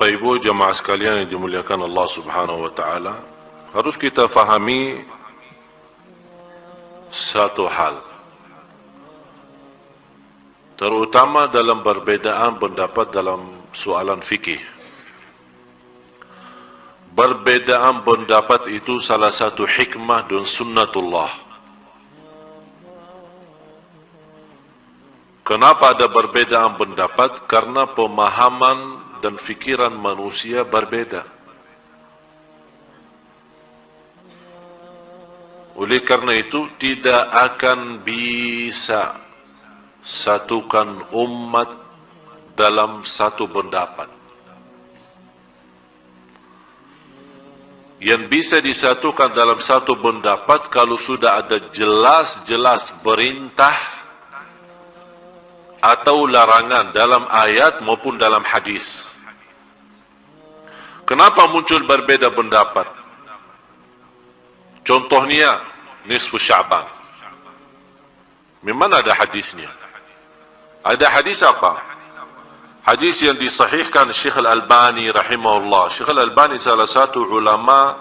Bapak Ibu jemaah sekalian yang dimuliakan Allah Subhanahu wa taala, harus kita fahami satu hal, terutama dalam perbedaan pendapat dalam soalan fikih. Perbedaan pendapat itu salah satu hikmah dan sunnatullah. Kenapa ada perbedaan pendapat? Karena pemahaman dan fikiran manusia berbeda. Oleh karena itu, tidak akan bisa satukan umat dalam satu pendapat. Yang bisa disatukan dalam satu pendapat kalau sudah ada jelas-jelas perintah atau larangan dalam ayat maupun dalam hadis. Kenapa muncul berbeda pendapat? Contohnya nisfu Sya'ban. Memang ada hadisnya. Ada hadis apa? Hadis yang disahihkan Syekh Al-Albani rahimahullah. Syekh Al-Albani salah satu ulama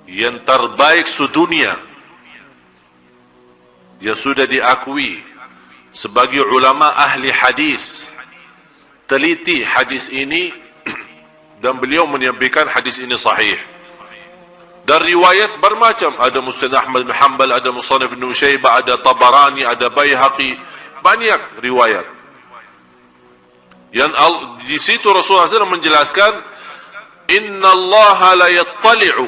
yang terbaik sedunia. Dia sudah diakui sebagai ulama ahli hadis, teliti hadis ini dan beliau menyampaikan hadis ini sahih. Dan riwayat bermacam, ada Musnad Ahmad bin Hanbal, ada Musannaf Ibn Syaibah, ada Tabarani, ada Baihaqi, banyak riwayat. Yang di situ Rasulullah SAW menjelaskan, Inna Allah la yattali'u,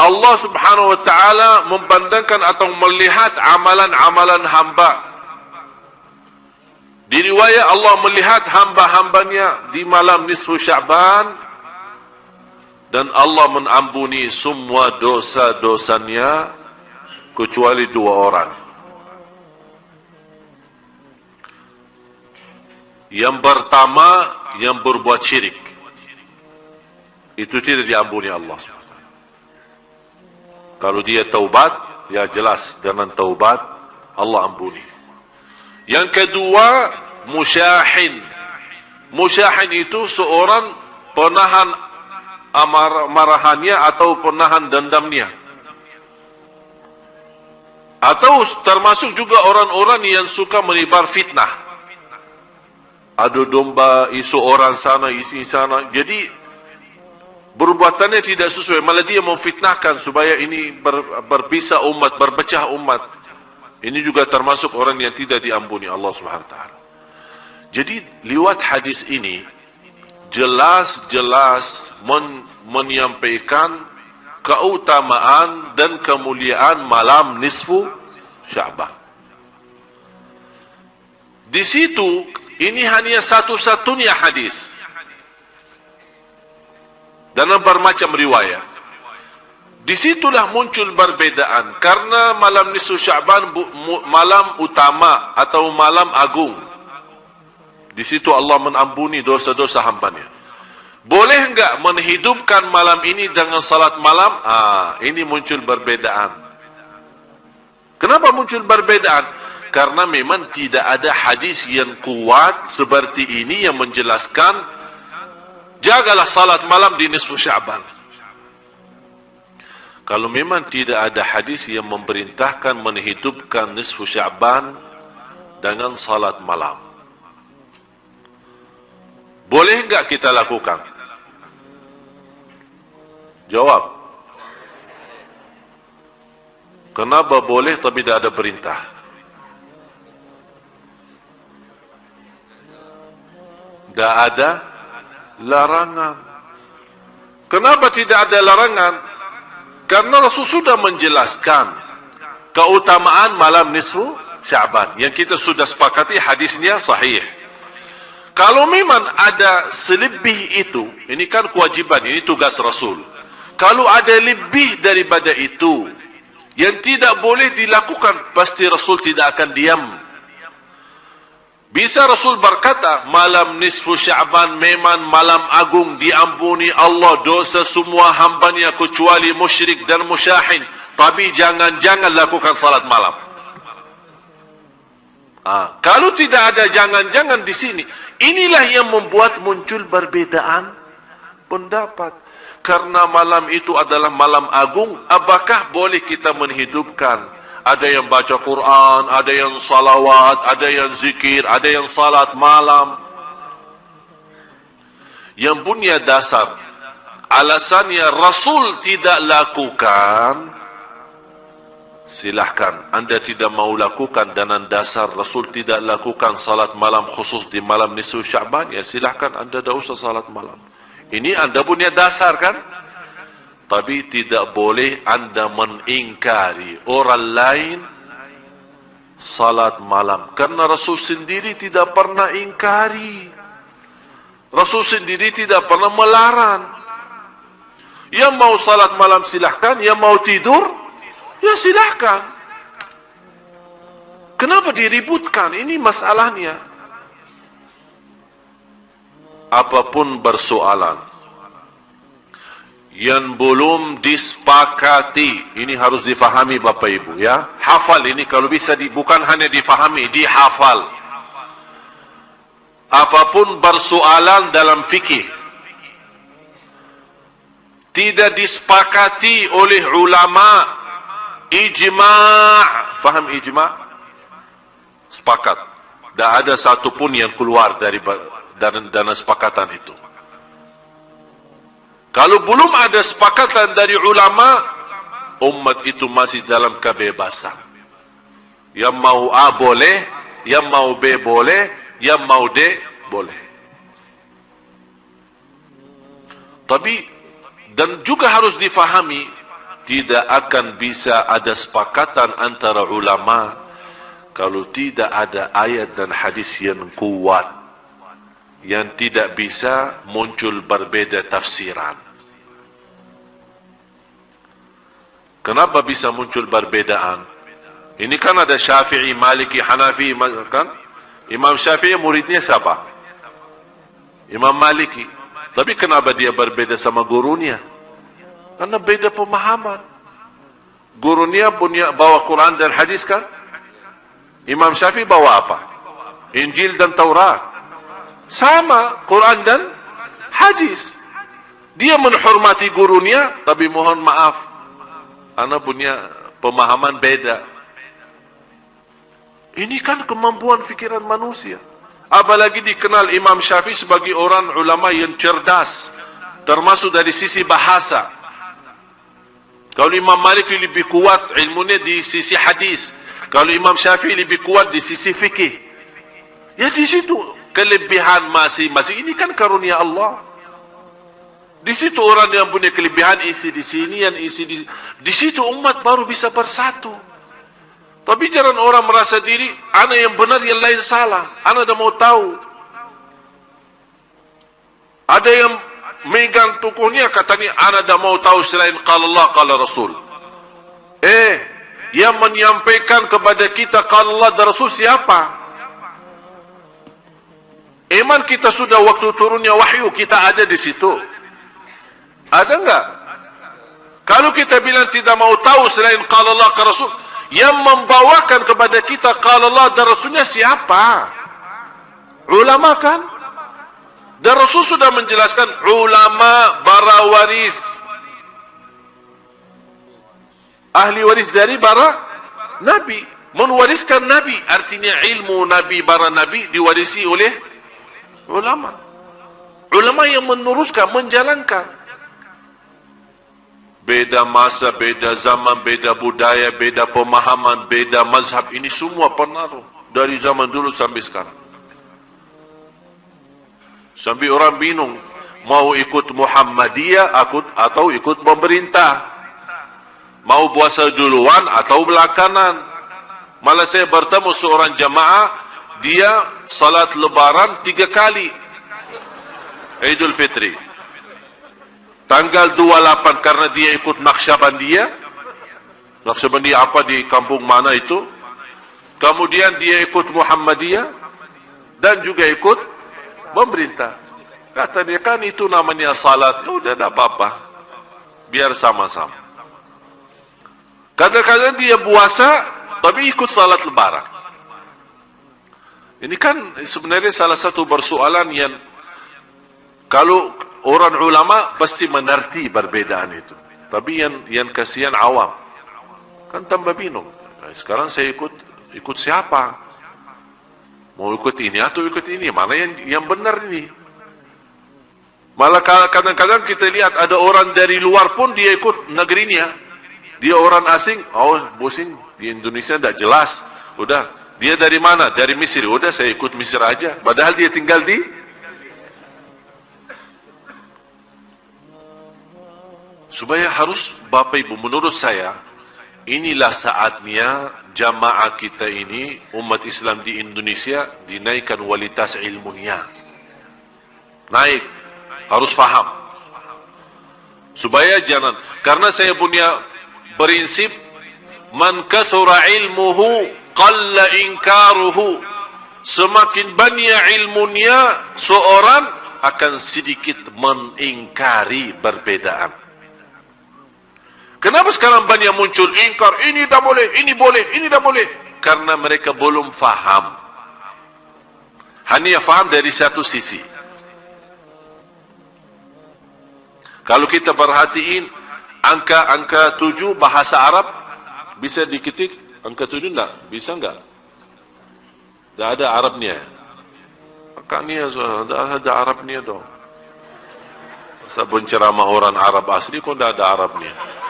Allah Subhanahu wa taala memandangkan atau melihat amalan-amalan hamba. Di riwayat Allah melihat hamba-hambanya di malam nisfu Sya'ban dan Allah mengampuni semua dosa-dosanya kecuali dua orang. Yang pertama, yang berbuat syirik. Itu tidak diampuni Allah. Kalau dia taubat, ya jelas dengan taubat Allah ampuni. Yang kedua, musyahin. Musyahin itu seorang penahan marahannya atau penahan dendamnya. Atau termasuk juga orang-orang yang suka menebar fitnah. Adu domba, isu orang sana, isi sana. Jadi, perbuatannya tidak sesuai. Malah dia memfitnahkan supaya ini berpisah umat, berpecah umat. Ini juga termasuk orang yang tidak diampuni Allah Subhanahu wa taala. Jadi lewat hadis ini jelas-jelas menyampaikan keutamaan dan kemuliaan malam nisfu Sya'ban. Di situ ini hanya satu-satunya hadis dalam bermacam riwayat. Disitulah muncul perbedaan karena malam nisfu Sya'ban malam utama atau malam agung. Di situ Allah mengampuni dosa-dosa hambanya. Boleh enggak menghidupkan malam ini dengan salat malam? Ini muncul perbedaan. Kenapa muncul perbedaan? Karena memang tidak ada hadis yang kuat seperti ini yang menjelaskan jagalah salat malam di nisfu Sya'ban. Kalau memang tidak ada hadis yang memerintahkan menghidupkan nisfu Sya'ban dengan salat malam, boleh enggak kita lakukan? Jawab. Kenapa boleh tapi tidak ada perintah? Tidak ada larangan. Kenapa tidak ada larangan? Karena Rasul sudah menjelaskan keutamaan malam nisfu Sya'ban yang kita sudah sepakati hadisnya sahih. Kalau memang ada selebih itu, ini kan kewajiban, ini tugas Rasul. Kalau ada lebih daripada itu yang tidak boleh dilakukan, pasti Rasul tidak akan diam. Bisa Rasul berkata, malam nisfu Sya'ban memang malam agung, diampuni Allah dosa semua hambanya kecuali musyrik dan musyahin. Tapi jangan-jangan lakukan salat malam. Kalau tidak ada jangan-jangan di sini, inilah yang membuat muncul perbedaan pendapat. Karena malam itu adalah malam agung, apakah boleh kita menghidupkan? Ada yang baca Quran, ada yang salawat, ada yang zikir, ada yang salat malam. Yang punya dasar, alasannya Rasul tidak lakukan, silahkan. Anda tidak mau lakukan dengan dasar Rasul tidak lakukan salat malam khusus di malam nisfu Sya'ban, ya silahkan Anda tidak usah salat malam. Ini Anda punya dasar kan? Tapi tidak boleh Anda mengingkari orang lain salat malam. Karena Rasul sendiri tidak pernah ingkari. Rasul sendiri tidak pernah melarang. Yang mau salat malam silahkan, yang mau tidur, ya silahkan. Kenapa diributkan? Ini masalahnya. Apapun persoalan yang belum disepakati, ini harus difahami Bapak Ibu ya. Hafal ini kalau bisa, bukan hanya difahami, dihafal. Apapun persoalan dalam fikih tidak disepakati oleh ulama, ijma', faham ijma'? Sepakat. Tak ada satupun yang keluar dari dana sepakatan itu. Kalau belum ada sepakatan dari ulama, umat itu masih dalam kebebasan. Yang mau A boleh, yang mau B boleh, yang mau D boleh. Tapi, dan juga harus difahami, tidak akan bisa ada sepakatan antara ulama kalau tidak ada ayat dan hadis yang kuat, yang tidak bisa muncul berbeda tafsiran. Kenapa bisa muncul perbedaan? Ini kan ada Syafi'i, Maliki, Hanafi, kan? Imam Syafi'i muridnya siapa? Imam Maliki. Tapi kenapa dia berbeda sama gurunya? Karena beda pemahaman. Gurunya punya bawa Quran dan hadis kan? Imam Syafi'i bawa apa? Injil dan Taurat. Sama Quran dan hadis. Dia menghormati gurunya, tapi mohon maaf, anak punya pemahaman beda. Ini kan kemampuan fikiran manusia. Apalagi dikenal Imam Syafi'i sebagai orang ulama yang cerdas, termasuk dari sisi bahasa. Kalau Imam Malik lebih kuat ilmunya di sisi hadis, kalau Imam Syafi'i lebih kuat di sisi fikih. Ya di situ kelebihan masing-masing. Ini kan karunia Allah. Di situ orang yang punya kelebihan isi di sini, yang isi di situ umat baru bisa bersatu. Tapi jangan orang merasa diri, ana yang benar, yang lain salah. Ana dah mau tahu. Ada yang megang tokohnya katanya, ana dah mau tahu selain qala Allah, qala Rasul. Yang menyampaikan kepada kita qala Allah dan Rasul siapa? Iman kita sudah waktu turunnya wahyu, kita ada di situ. Ada enggak? Kalau kita bilang tidak mau tahu selain qala Allah qala Rasul, yang membawakan kepada kita qala Allah dan Rasulnya siapa? Ulama kan? Dan Rasul sudah menjelaskan ulama para waris, ahli waris dari para Nabi. Mewariskan Nabi, artinya ilmu Nabi, para Nabi diwarisi oleh ulama. Ulama yang meneruskan, menjalankan. Beda masa, beda zaman, beda budaya, beda pemahaman, beda mazhab. Ini semua pengaruh dari zaman dulu sampai sekarang. Sampai orang bingung, mau ikut Muhammadiyah atau ikut pemerintah. Mau puasa duluan atau belakangan. Malah saya bertemu seorang jamaah, dia salat lebaran 3 kali. Idul Fitri. Tanggal 28 karena dia ikut Naqsyabandiyah. Naqsyabandiyah apa di kampung mana itu? Kemudian dia ikut Muhammadiyah dan juga ikut pemerintah. Kata dia, kan itu namanya salat. Udah tak apa-apa. Biar sama-sama. Kadang-kadang dia puasa tapi ikut salat lebaran. Ini kan sebenarnya salah satu persoalan yang kalau orang ulama pasti mengerti perbedaan itu. Tapi yang kasihan awam kan tambah bingung. Nah, sekarang saya ikut siapa? Mau ikut ini atau ikut ini? Mana yang benar ini? Malah kadang-kadang kita lihat ada orang dari luar pun dia ikut negerinya. Dia orang asing, bosin di Indonesia tidak jelas. Udah, dia dari mana? Dari Mesir. Udah, saya ikut Mesir aja. Padahal dia tinggal di supaya harus Bapak Ibu, menurut saya inilah saatnya jamaah kita ini, umat Islam di Indonesia, dinaikkan kualitas ilmunya. Naik, harus faham. Supaya jangan, karena saya punya prinsip, man kathura ilmuhu qalla inkaruhu. Semakin banyak ilmunya seorang akan sedikit mengingkari perbedaan. Kenapa sekarang banyak muncul ingkar, ini tak boleh, ini boleh, ini tak boleh? Karena mereka belum faham. Hanya faham dari satu sisi. Kalau kita perhatiin angka 7 bahasa Arab, bisa diketik angka 7 enggak? Bisa enggak? Tidak ada Arabnya. Makanya ada Arabnya dong. Sabun ceramah orang Arab asli kok tidak ada Arabnya.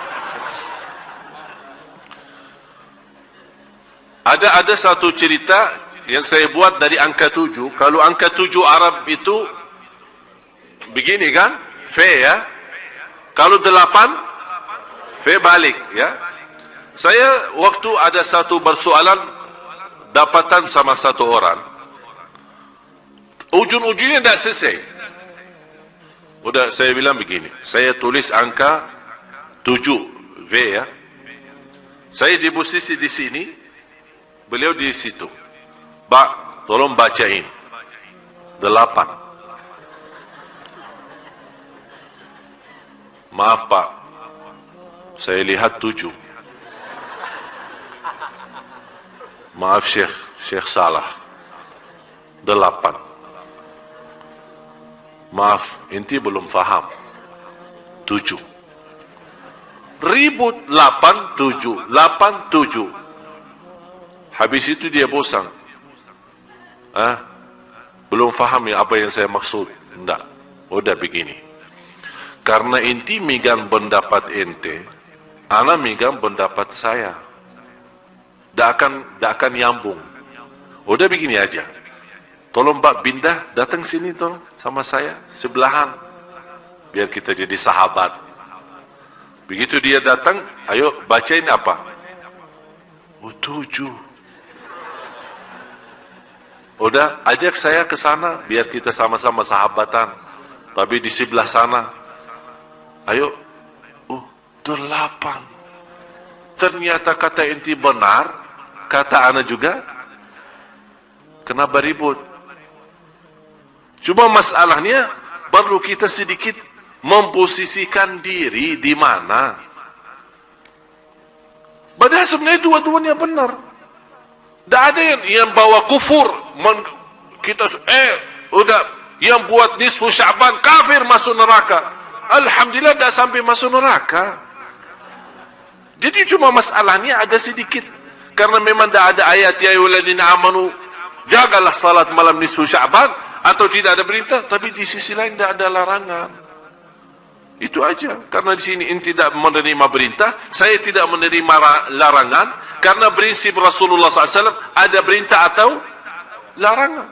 Ada satu cerita yang saya buat dari angka 7. Kalau angka 7 Arab itu begini kan? Fe ya. Kalau 8 fe balik ya. Saya waktu ada satu persoalan dapatan sama satu orang. Ujung-ujungnya tidak selesai. Udah saya bilang begini. Saya tulis angka 7 V ya. Saya di posisi di sini. Beliau di situ. Pak, tolong bacain. 8. Maaf Pak, saya lihat 7. Maaf Syekh salah. 8. Maaf, inti belum faham. 7. Ribut 8, 7. 8, 7. Habis itu dia bosan. Belum faham ya apa yang saya maksud. Enggak. Udah begini. Karena inti megang pendapat ente, ana megang pendapat saya. Tak akan nyambung. Udah begini aja. Tolong Pak Bindah datang sini tolong sama saya sebelahan. Biar kita jadi sahabat. Begitu dia datang, ayo bacain apa? 7. Udah, ajak saya ke sana biar kita sama-sama sahabatan. Tapi di sebelah sana, ayo, 8. Ternyata kata inti benar, kata ana juga. Kenapa ribut? Cuma masalahnya perlu kita sedikit memposisikan diri di mana. Padahal sebenarnya dua-duanya benar. Tak ada yang bawa kufur. Kita udah yang buat nisfu Sya'ban kafir masuk neraka. Alhamdulillah tak sampai masuk neraka. Jadi cuma masalahnya ada sedikit. Karena memang tak ada ayat ya ayyuhalladzina amanu jagalah salat malam nisfu Sya'ban atau tidak ada perintah, tapi di sisi lain tak ada larangan. Itu aja. Karena di sini inti tidak menerima perintah, saya tidak menerima larangan. Karena prinsip Rasulullah SAW ada perintah atau larangan.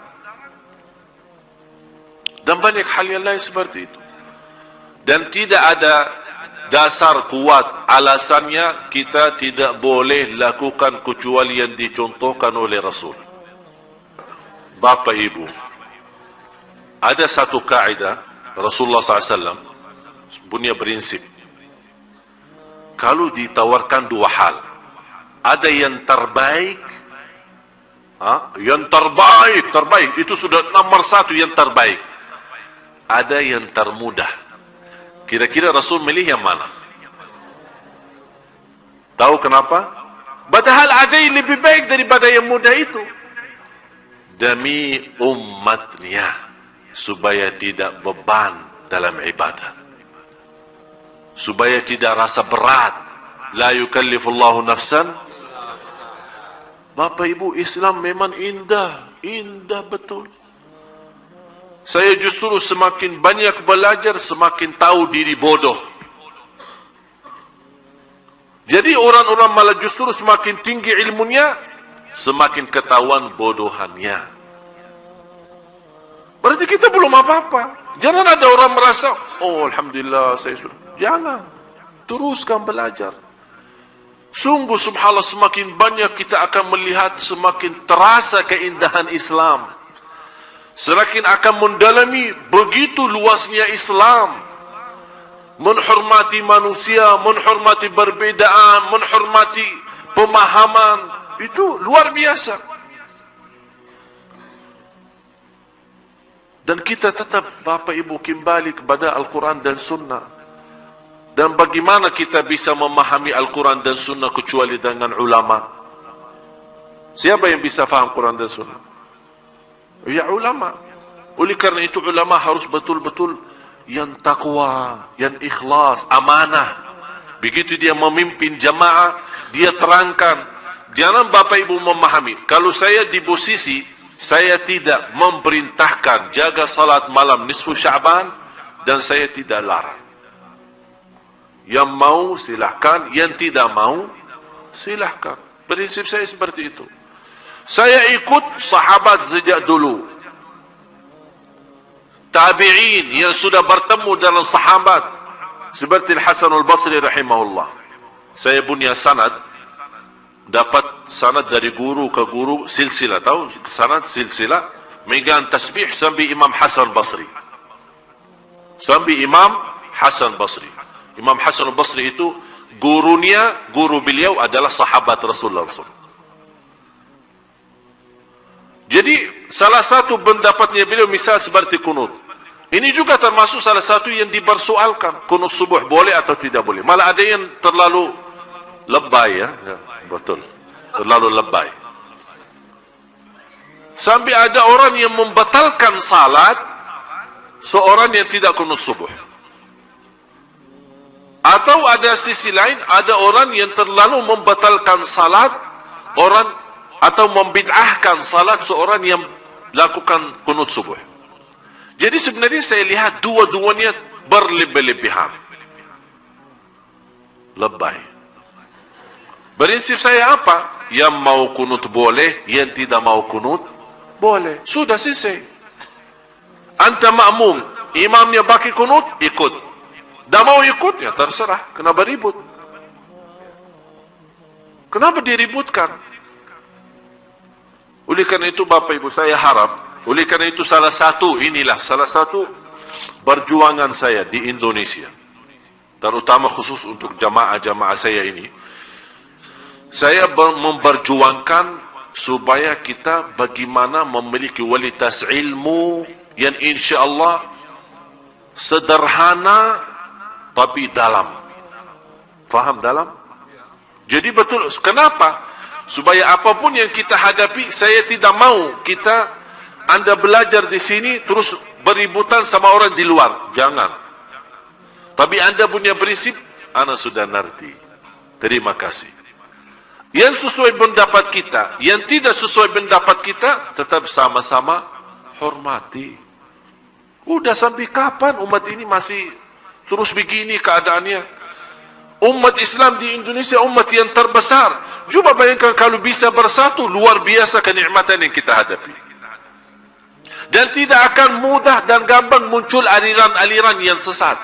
Dan banyak hal yang lain seperti itu. Dan tidak ada dasar kuat alasannya kita tidak boleh lakukan kecuali yang dicontohkan oleh Rasul. Bapak Ibu, ada satu kaidah Rasulullah SAW punya prinsip. Kalau ditawarkan dua hal, ada yang terbaik, yang terbaik itu sudah nomor 1 yang terbaik. Ada yang termudah. Kira-kira Rasul milih yang mana? Tahu kenapa? Padahal ada yang lebih baik daripada yang mudah itu. demi umatnya supaya tidak beban dalam ibadah, supaya tidak rasa berat. La yukallifullahu nafsan. Bapak Ibu, Islam memang indah, indah betul. Saya justru semakin banyak belajar, semakin tahu diri bodoh. Jadi orang-orang malah justru semakin tinggi ilmunya, semakin ketahuan bodohannya. Berarti kita belum apa-apa. Jangan ada orang merasa, oh Alhamdulillah saya sudah. Jangan. Teruskan belajar. Sungguh subhanallah, semakin banyak kita akan melihat, semakin terasa keindahan Islam. Semakin akan mendalami begitu luasnya Islam. Menghormati manusia, menghormati perbedaan, menghormati pemahaman. Itu luar biasa. Dan kita tetap, Bapak Ibu, kembali kepada Al-Quran dan Sunnah. Dan bagaimana kita bisa memahami Al-Quran dan Sunnah kecuali dengan ulama? Siapa yang bisa faham Quran dan Sunnah? Ya ulama. Oleh karena itu ulama harus betul-betul yang takwa, yang ikhlas, amanah. Begitu dia memimpin jamaah, dia terangkan. Jangan Bapak Ibu memahami. Kalau saya di posisi, saya tidak memerintahkan jaga salat malam nisfu Sya'ban, dan saya tidak larang. Yang mau silahkan, yang tidak mau silahkan. Prinsip saya seperti itu. Saya ikut sahabat sejak dulu. Tabi'in yang sudah bertemu dengan sahabat. Seperti Hasan al-Basri rahimahullah. Saya punya sanad. Dapat sanad dari guru ke guru, silsilah. Tahu sanad silsilah? Megang tasbih sampai Imam Hasan Basri. Sampai Imam Hasan Basri. Imam Hasan al-Basri itu gurunya, guru beliau adalah sahabat Rasulullah SAW. Jadi salah satu pendapatnya beliau misal seperti kunut. Ini juga termasuk salah satu yang dipersoalkan. Kunut subuh boleh atau tidak boleh. Malah ada yang terlalu lebay ya. Betul. Terlalu lebay. Sampai ada orang yang membatalkan salat seorang yang tidak kunut subuh. Atau ada sisi lain, ada orang yang terlalu membatalkan salat orang atau membid'ahkan salat seorang yang lakukan kunut subuh. Jadi sebenarnya saya lihat dua-duanya berlebih-lebihan. Lebay. Prinsip saya apa? Yang mau kunut boleh, yang tidak mau kunut boleh. Sudah selesai. Anta makmum, imamnya bagi kunut, ikut. Tak mau ikut, ya terserah. Kenapa ribut? Kenapa diributkan? Oleh karena itu Bapak Ibu saya harap, oleh karena itu salah satu perjuangan saya di Indonesia, terutama khusus untuk jamaah-jamaah saya ini, saya memperjuangkan supaya kita bagaimana memiliki kualitas ilmu yang insya Allah sederhana tapi dalam. Faham dalam? Jadi betul. Kenapa? Supaya apapun yang kita hadapi, saya tidak mau Anda belajar di sini terus beributan sama orang di luar. Jangan. Tapi Anda punya prinsip, Anda sudah ngerti. Terima kasih. Yang sesuai pendapat kita, yang tidak sesuai pendapat kita, tetap sama-sama hormati. Udah sampai kapan umat ini masih terus begini keadaannya? Umat Islam di Indonesia umat yang terbesar. Coba bayangkan kalau bisa bersatu, luar biasa kenikmatan yang kita hadapi. Dan tidak akan mudah dan gampang muncul aliran-aliran yang sesat.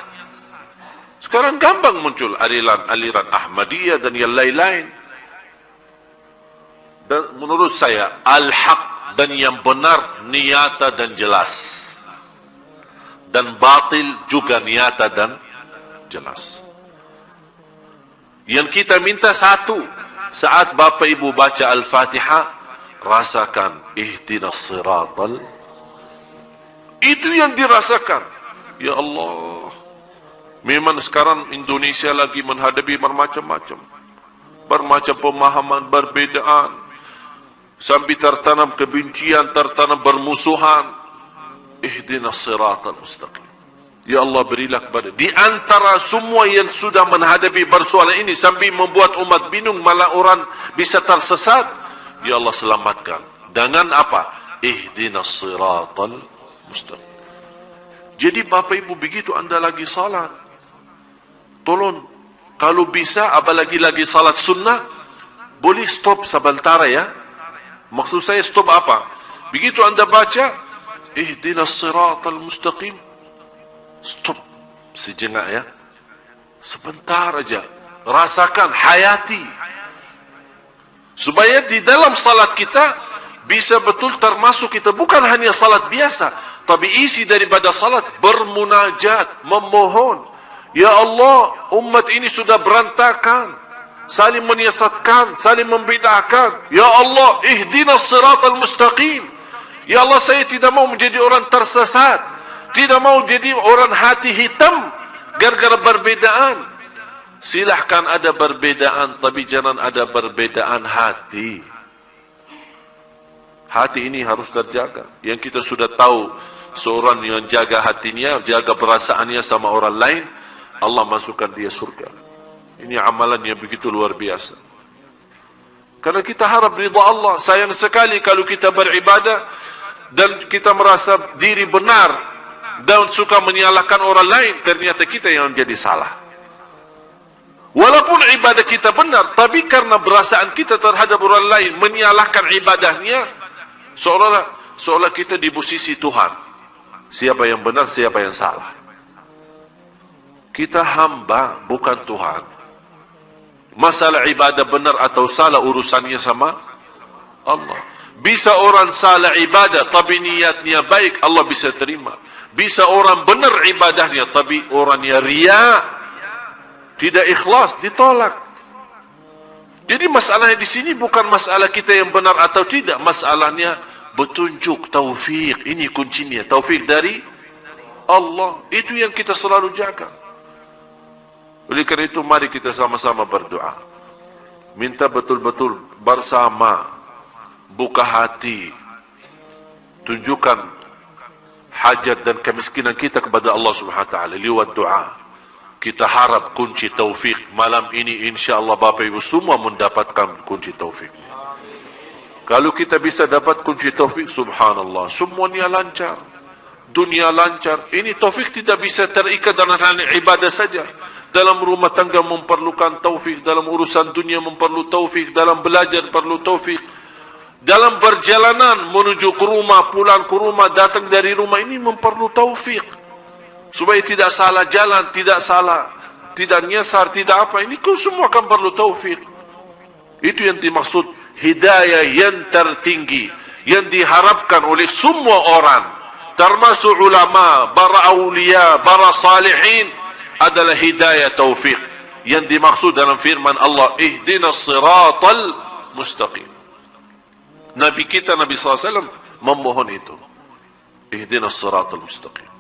Sekarang gampang muncul aliran Ahmadiyah dan yang lain-lain. Dan menurut saya, al-haq dan yang benar nyata dan jelas. Dan batil juga nyata dan jelas. Yang kita minta satu, saat Bapak Ibu baca Al-Fatihah, rasakan ihdinas siratal. Itu yang dirasakan. Ya Allah. Memang sekarang Indonesia lagi menghadapi bermacam-macam. Bermacam pemahaman, perbedaan. sambil tertanam kebencian, tertanam bermusuhan. Ihdinas siratal mustaqim. Ya Allah, berilah kepada di antara semua yang sudah menghadapi persoalan ini sambil membuat umat bingung, malah orang bisa tersesat. Ya Allah, selamatkan. Dengan apa? Ihdinas siratal mustaqim. Jadi Bapak Ibu, begitu anda lagi salat, tolong, kalau bisa, apalagi lagi salat sunnah, boleh stop sebentar ya. Maksud saya stop apa? Begitu anda baca, ihdinas siratal mustaqim, stop sejenak ya. Sebentar aja. Rasakan, hayati. Supaya di dalam salat kita bisa betul termasuk kita bukan hanya salat biasa, tapi isi daripada salat bermunajat, memohon. Ya Allah, umat ini sudah berantakan, saling menyesatkan, saling membid'ahkan. Ya Allah, ihdinas siratal mustaqim. Ya Allah, saya tidak mau menjadi orang tersesat. Tidak mau jadi orang hati hitam gara-gara perbedaan. Silahkan ada perbedaan, tapi jangan ada perbedaan hati. Hati ini harus terjaga. Yang kita sudah tahu, seorang yang jaga hatinya, jaga perasaannya sama orang lain, Allah masukkan dia surga. Ini amalan yang begitu luar biasa. Karena kita harap ridha Allah. Sayang sekali kalau kita beribadah dan kita merasa diri benar dan suka menyalahkan orang lain, ternyata kita yang jadi salah. Walaupun ibadah kita benar, tapi karena perasaan kita terhadap orang lain menyalahkan ibadahnya, seolah kita di posisi Tuhan. Siapa yang benar, siapa yang salah. Kita hamba, bukan Tuhan. Masalah ibadah benar atau salah urusannya sama Allah. Bisa orang salah ibadah tapi niatnya baik, Allah bisa terima. Bisa orang benar ibadahnya tapi orangnya riya, tidak ikhlas, ditolak. Jadi masalahnya di sini bukan masalah kita yang benar atau tidak, masalahnya petunjuk, taufik. Ini kuncinya, taufik dari Allah. Itu yang kita selalu jaga. Oleh karena itu, mari kita sama-sama berdoa. Minta betul-betul bersama, buka hati, tunjukkan hajat dan kemiskinan kita kepada Allah Subhanahu wa taala lewat doa. Kita harap kunci taufik malam ini, insyaallah Bapak Ibu semua mendapatkan kunci taufik. Kalau kita bisa dapat kunci taufik, subhanallah, semuanya lancar. Dunia lancar. Ini taufik tidak bisa terikat dengan hanya ibadah saja. Dalam rumah tangga memerlukan taufik, dalam urusan dunia memerlukan taufik, dalam belajar perlu taufik. Dalam perjalanan menuju ke rumah, pulang ke rumah, datang dari rumah, ini memperlu taufik. Supaya tidak salah jalan, tidak nyasar, tidak apa. Ini semua kan perlu taufik. Itu yang dimaksud hidayah yang tertinggi, yang diharapkan oleh semua orang, termasuk ulama, para awliya, para salihin, adalah hidayah taufik. Yang dimaksud dalam firman Allah, ihdinas siratal mustaqim. Nabi kita Nabi SAW memohon itu. Ihdinas siratal mustaqim.